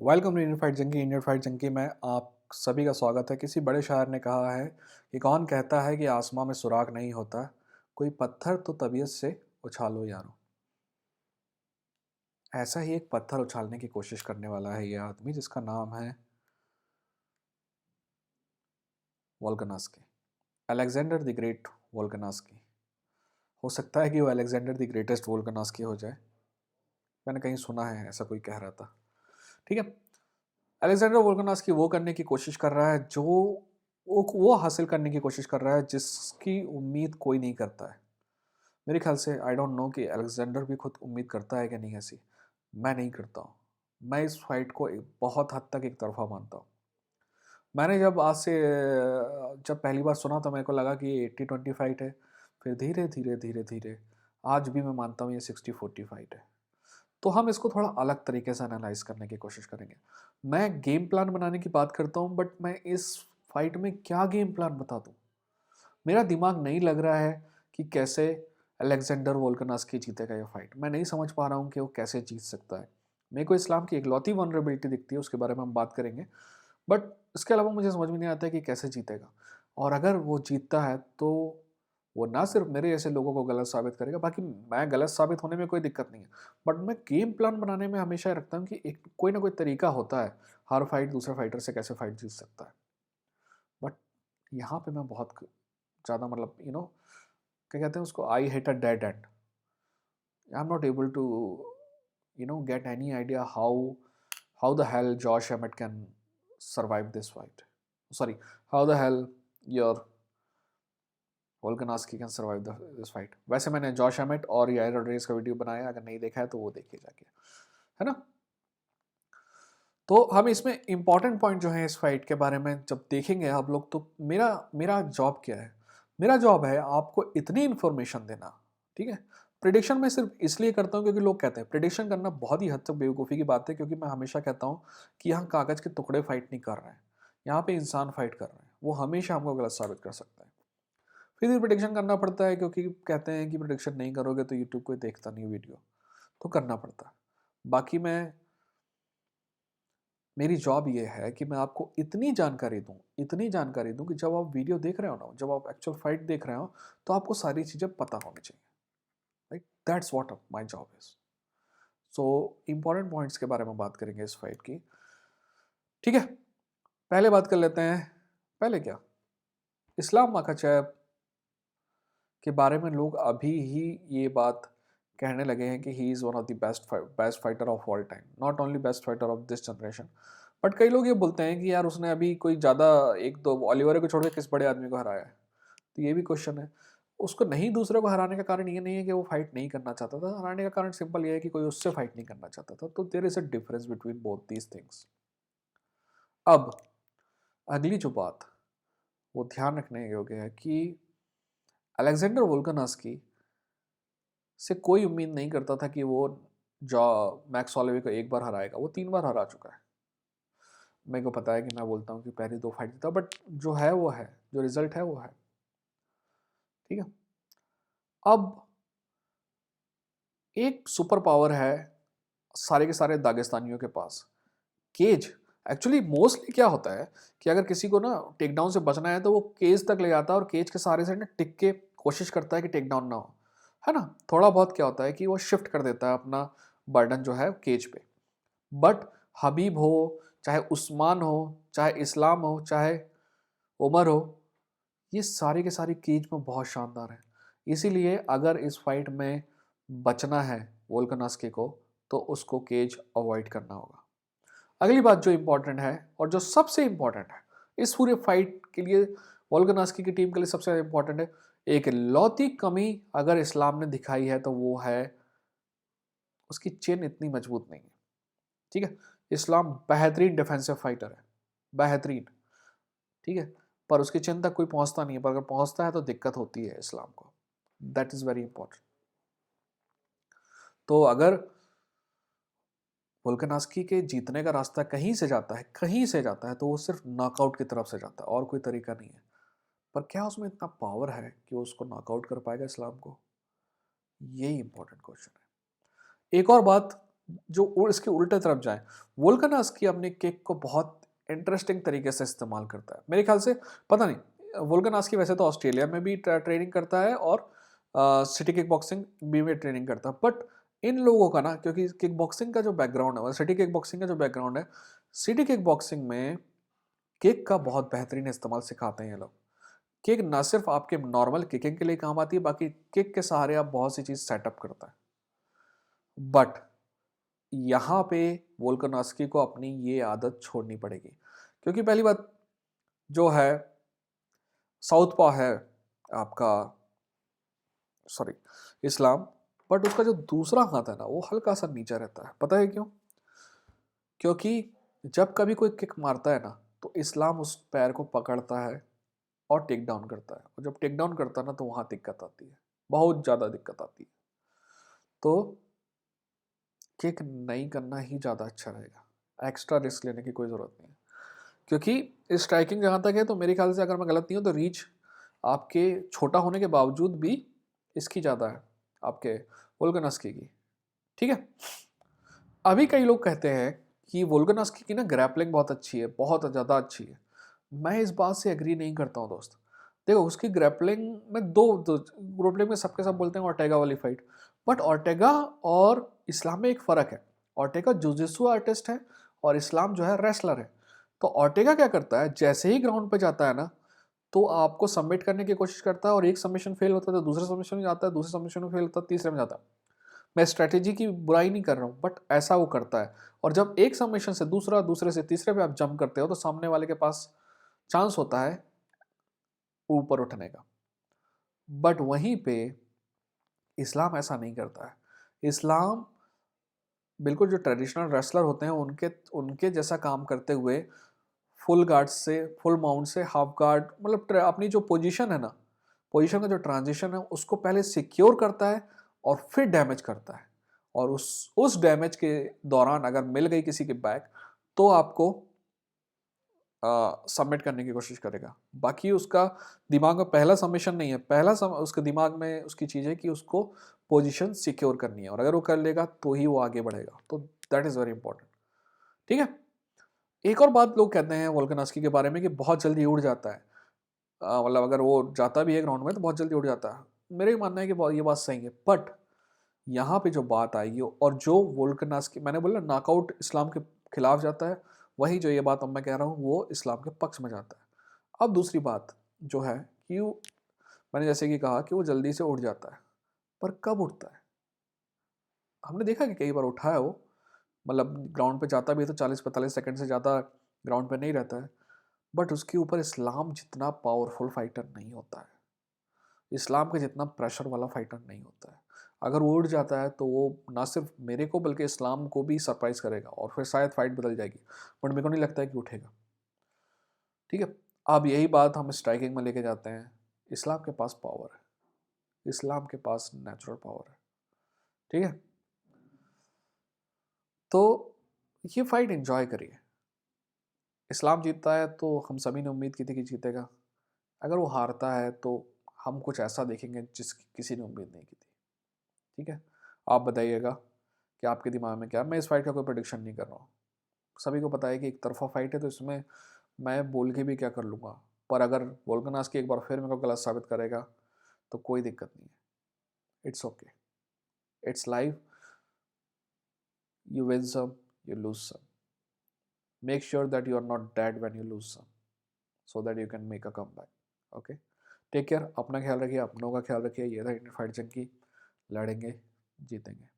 Welcome to Indian fight junkie. Indian fight junkie में आप सभी का स्वागत है। किसी बड़े शायर ने कहा है कि कौन कहता है कि आसमां में सुराग नहीं होता, कोई पत्थर तो तबीयत से उछालो यारो। ऐसा ही एक पत्थर उछालने की कोशिश करने वाला है ये आदमी, जिसका नाम है वोल्कनास्की, अलेक्जेंडर द ग्रेट वोल्कनास्की। हो सकता है कि वो अलेक्जेंडर द ग्रेटेस्ट वोल्कनास्की हो जाए। मैंने कहीं सुना है, ऐसा कोई कह रहा था। ठीक है, अलेक्जेंडर वोल्कनास्की वो करने की कोशिश कर रहा है जो वो हासिल करने की कोशिश कर रहा है जिसकी उम्मीद कोई नहीं करता है। मेरे ख्याल से आई डोंट नो कि अलेक्जेंडर भी खुद उम्मीद करता है कि नहीं ऐसी। मैं नहीं करता हूँ। मैं इस फाइट को बहुत हद तक एक तरफा मानता हूँ। मैंने जब पहली बार सुना तो मेरे को लगा कि ये 80-20 फाइट है। फिर धीरे धीरे धीरे धीरे आज भी मैं मानता हूँ ये 60-40 फाइट है। तो हम इसको थोड़ा अलग तरीके से एनालाइज करने की कोशिश करेंगे। मैं गेम प्लान बनाने की बात करता हूँ, बट मैं इस फाइट में क्या गेम प्लान बता दूँ? मेरा दिमाग नहीं लग रहा है कि कैसे अलेक्जेंडर वोल्कनास्की जीतेगा ये फाइट। मैं नहीं समझ पा रहा हूँ कि वो कैसे जीत सकता है। मेरे को इस्लाम की इकलौती वनरेबिलिटी दिखती है, उसके बारे में हम बात करेंगे। बट इसके अलावा मुझे समझ में नहीं आता है कि कैसे जीतेगा। और अगर वो जीतता है तो वो ना सिर्फ मेरे जैसे लोगों को गलत साबित करेगा, बाकी मैं गलत साबित होने में कोई दिक्कत नहीं है। बट मैं गेम प्लान बनाने में हमेशा रखता हूँ कि एक कोई ना कोई तरीका होता है हर फाइट दूसरे फाइटर से कैसे फाइट जीत सकता है। बट यहाँ पे मैं बहुत ज़्यादा मतलब क्या कहते हैं उसको, I hit a dead end. I am not able to get any idea how the hell Josh Emmett can survive this fight. Sorry, how the hell your Volkanovski can survive this fight. वैसे मैंने Josh एमेट और Yair Rodriguez का video बनाया, अगर नहीं देखा है तो वो देखिए जाके, है ना। तो हम इसमें इंपॉर्टेंट पॉइंट जो है इस फाइट के बारे में जब देखेंगे आप लोग, तो मेरा मेरा जॉब क्या है? मेरा जॉब है आपको इतनी इन्फॉर्मेशन देना। ठीक है, प्रिडिक्शन मैं सिर्फ इसलिए करता हूँ क्योंकि लोग कहते हैं प्रिडिक्शन करना बहुत ही हद तक बेवकूफ़ी की बात है, क्योंकि मैं हमेशा कहता हूँ कि यहाँ कागज़ के टुकड़े फाइट नहीं कर रहे हैं, यहाँ पे इंसान फाइट कर रहे हैं। वो हमेशा हमको गलत साबित कर सकता है। फिर भी प्रिडिक्शन करना पड़ता है, क्योंकि कहते हैं कि प्रिडिक्शन नहीं करोगे तो यूट्यूब कोई देखता नहीं वीडियो, तो करना पड़ता है। बाकी मेरी जॉब ये है कि मैं आपको इतनी जानकारी दूं कि जब आप वीडियो देख रहे हो ना, जब आप एक्चुअल फाइट देख रहे हो, तो आपको सारी चीज़ें पता होनी चाहिए। Right, that's what my job is. So important points के बारे में बात करेंगे इस फाइट की। ठीक है, पहले बात कर लेते हैं। पहले क्या, इस्लाम माखाचेव के बारे में लोग अभी ही ये बात कहने लगे हैं कि he is one of the best fighter of all time, not only best fighter of this generation. But कई लोग ये बोलते हैं कि यार उसने अभी कोई ज़्यादा, एक दो ऑलिवर को छोड़ के किस बड़े आदमी को हराया है। तो ये भी क्वेश्चन है। उसको नहीं दूसरे को हराने का कारण ये नहीं है कि वो फाइट नहीं करना चाहता था, हराने का कारण सिंपल ये है कि कोई उससे फाइट नहीं करना चाहता था। तो there is a difference between both these things. अब अगली जो बात वो ध्यान रखने योग्य है कि अलेक्जेंडर वोल्कनास्की से कोई उम्मीद नहीं करता था कि वो जॉ मैक्स हॉलोवे को एक बार हराएगा। वो 3 बार हरा चुका है। मेरे को पता है कि मैं बोलता हूँ कि पहली 2 फाइट जीता, बट जो है वो है, जो रिजल्ट है वो है। ठीक है, अब एक सुपर पावर है सारे के सारे दागिस्तानियों के पास, केज। एक्चुअली मोस्टली क्या होता है कि अगर किसी को ना टेक डाउन से बचना है तो वो केज तक ले जाता है और केज के सारे से ना टिक के कोशिश करता है कि टेक डाउन ना हो, है ना। थोड़ा बहुत क्या होता है कि वो शिफ्ट कर देता है अपना बर्डन जो है केज पे। बट हबीब हो, चाहे उस्मान हो, चाहे इस्लाम हो, चाहे उमर हो, ये सारे के सारे केज में बहुत शानदार है। इसीलिए अगर इस फाइट में बचना है वोल्कनास्की को, तो उसको केज अवॉइड करना होगा। अगली बात जो इंपॉर्टेंट है और जो सबसे इंपॉर्टेंट है इस पूरे फाइट के लिए, वोल्कनास्की की टीम के लिए सबसे इंपॉर्टेंट है, एक लौती कमी अगर इस्लाम ने दिखाई है तो वो है उसकी चेन इतनी मजबूत नहीं है। ठीक है, इस्लाम बेहतरीन डिफेंसिव फाइटर है, बेहतरीन। ठीक है, पर उसकी चिन तक कोई पहुंचता नहीं है, पर अगर पहुंचता है तो दिक्कत होती है इस्लाम को। That is very important. तो अगर वोल्कनास्की के जीतने का रास्ता कहीं से जाता है तो वो सिर्फ नॉकआउट की तरफ से जाता है, और कोई तरीका नहीं है। पर क्या उसमें इतना पावर है कि वो उसको नॉकआउट कर पाएगा इस्लाम को? यही इंपॉर्टेंट क्वेश्चन है। एक और बात इसके उल्टे तरफ जाए। वोल्कानस्की अपने किक को बहुत इंटरेस्टिंग तरीके से इस्तेमाल करता है मेरे ख्याल से। पता नहीं, वोल्कानस्की वैसे तो ऑस्ट्रेलिया में भी ट्रेनिंग करता है और सिटी किक बॉक्सिंग भी में ट्रेनिंग करता है, बट इन लोगों का ना, क्योंकि किक बॉक्सिंग का जो बैकग्राउंड है, सिटी किक बॉक्सिंग का जो बैकग्राउंड है, सिटी किक बॉक्सिंग में किक का बहुत बेहतरीन इस्तेमाल सिखाते हैं ये लोग। किक ना सिर्फ आपके नॉर्मल किकिंग के लिए काम आती है, बाकी किक के सहारे आप बहुत सी चीज सेटअप करता है। बट यहाँ पे वोल्कानस्की को अपनी ये आदत छोड़नी पड़ेगी, क्योंकि पहली बात जो है, साउथ पॉ है आपका, सॉरी, इस्लाम, बट उसका जो दूसरा हाथ है ना वो हल्का सा नीचा रहता है। पता है क्यों? क्योंकि जब कभी कोई किक मारता है ना तो इस्लाम उस पैर को पकड़ता है और टेक डाउन करता है, और जब टेक डाउन करता है ना तो वहाँ दिक्कत आती है, बहुत ज़्यादा दिक्कत आती है। तो किक नहीं करना ही ज़्यादा अच्छा रहेगा, एक्स्ट्रा रिस्क लेने की कोई ज़रूरत नहीं है। क्योंकि स्ट्राइकिंग जहाँ तक है तो मेरे ख्याल से, अगर मैं गलत नहीं हूँ, तो रीच आपके छोटा होने के बावजूद भी इसकी ज़्यादा है, आपके वोल्कानस्की की। ठीक है, अभी कई लोग कहते हैं कि वोल्कानस्की की ना ग्रैपलिंग बहुत अच्छी है, बहुत ज़्यादा अच्छी है। मैं इस बात से एग्री नहीं करता हूँ दोस्त। देखो, उसकी ग्रैपलिंग में दो ग्रैपलिंग में सबके सब बोलते हैं ऑर्टेगा वाली फाइट, बट ऑर्टेगा और इस्लाम में एक फ़र्क है। ऑर्टेगा जुजित्सु आर्टिस्ट है और इस्लाम जो है रेसलर है। तो ऑर्टेगा क्या करता है, जैसे ही ग्राउंड पे जाता है ना तो आपको सबमिट करने की कोशिश करता है, और एक सबमिशन फेल होता है तो दूसरे सबमिशन में जाता है, दूसरे सबमिशन में फेल होता है, तीसरे में जाता है। मैं स्ट्रैटेजी की बुराई नहीं कर रहा हूँ, बट ऐसा वो करता है। और जब एक सबमिशन से दूसरा, दूसरे से तीसरे पे आप जंप करते हो तो सामने वाले के पास चांस होता है ऊपर उठने का। बट वहीं पे इस्लाम ऐसा नहीं करता है। इस्लाम बिल्कुल जो ट्रेडिशनल रेसलर होते हैं उनके उनके जैसा काम करते हुए, फुल गार्ड से, फुल माउंट से हाफ गार्ड, मतलब अपनी जो पोजीशन है ना, पोजीशन का जो ट्रांजिशन है उसको पहले सिक्योर करता है और फिर डैमेज करता है। और उस डैमेज के दौरान अगर मिल गई किसी के बैक तो आपको सबमिट करने की कोशिश करेगा। बाकी उसका दिमाग में पहला सबमिशन नहीं है, उसके दिमाग में उसकी चीज़ है कि उसको पोजीशन सिक्योर करनी है, और अगर वो कर लेगा तो ही वो आगे बढ़ेगा। तो दैट इज़ वेरी इंपॉर्टेंट। ठीक है, एक और बात लोग कहते हैं वोल्कानस्की के बारे में कि बहुत जल्दी उड़ जाता है। मतलब अगर वो जाता भी है ग्राउंड में तो बहुत जल्दी उड़ जाता है। मेरे मानना है कि ये बात सही है, बट यहाँ पे जो बात आई और जो वोल्कानस्की, मैंने बोला नॉकआउट इस्लाम के खिलाफ जाता है, वही जो ये बात अब मैं कह रहा हूँ वो इस्लाम के पक्ष में जाता है। अब दूसरी बात जो है कि मैंने जैसे कि कहा कि वो जल्दी से उठ जाता है, पर कब उठता है? हमने देखा कि कई बार उठा है वो, मतलब ग्राउंड पे जाता भी है तो 40-45 सेकंड से ज़्यादा ग्राउंड पे नहीं रहता है, बट उसके ऊपर इस्लाम जितना पावरफुल फाइटर नहीं होता है, इस्लाम के जितना प्रेशर वाला फाइटर नहीं होता है। अगर वो उड़ जाता है तो वो ना सिर्फ मेरे को बल्कि इस्लाम को भी सरप्राइज करेगा, और फिर शायद फाइट बदल जाएगी, बट मेरे को नहीं लगता है कि उठेगा। ठीक है, अब यही बात हम स्ट्राइकिंग में लेके जाते हैं। इस्लाम के पास पावर है, इस्लाम के पास नेचुरल पावर है। ठीक है, तो ये फाइट एंजॉय करिए। इस्लाम जीतता है तो हम सभी ने उम्मीद की थी कि जीतेगा, अगर वो हारता है तो हम कुछ ऐसा देखेंगे जिसकी किसी ने उम्मीद नहीं की थी। ठीक है, आप बताइएगा कि आपके दिमाग में क्या है। मैं इस फाइट का कोई प्रेडिक्शन नहीं कर रहा हूँ, सभी को पता है कि एक तरफा फाइट है, तो इसमें मैं बोल के भी क्या कर लूँगा। पर अगर वोल्कानस्की एक बार फिर मेरे को गलत साबित करेगा तो कोई दिक्कत नहीं है, it's okay, it's life, you win some, you lose some. Make sure that you are not dead when you lose some, so that you can make a comeback. Okay, take care, अपना ख्याल रखिए, अपनों का ख्याल रखिए। ये था Indian fight junkie, लड़ेंगे जीतेंगे।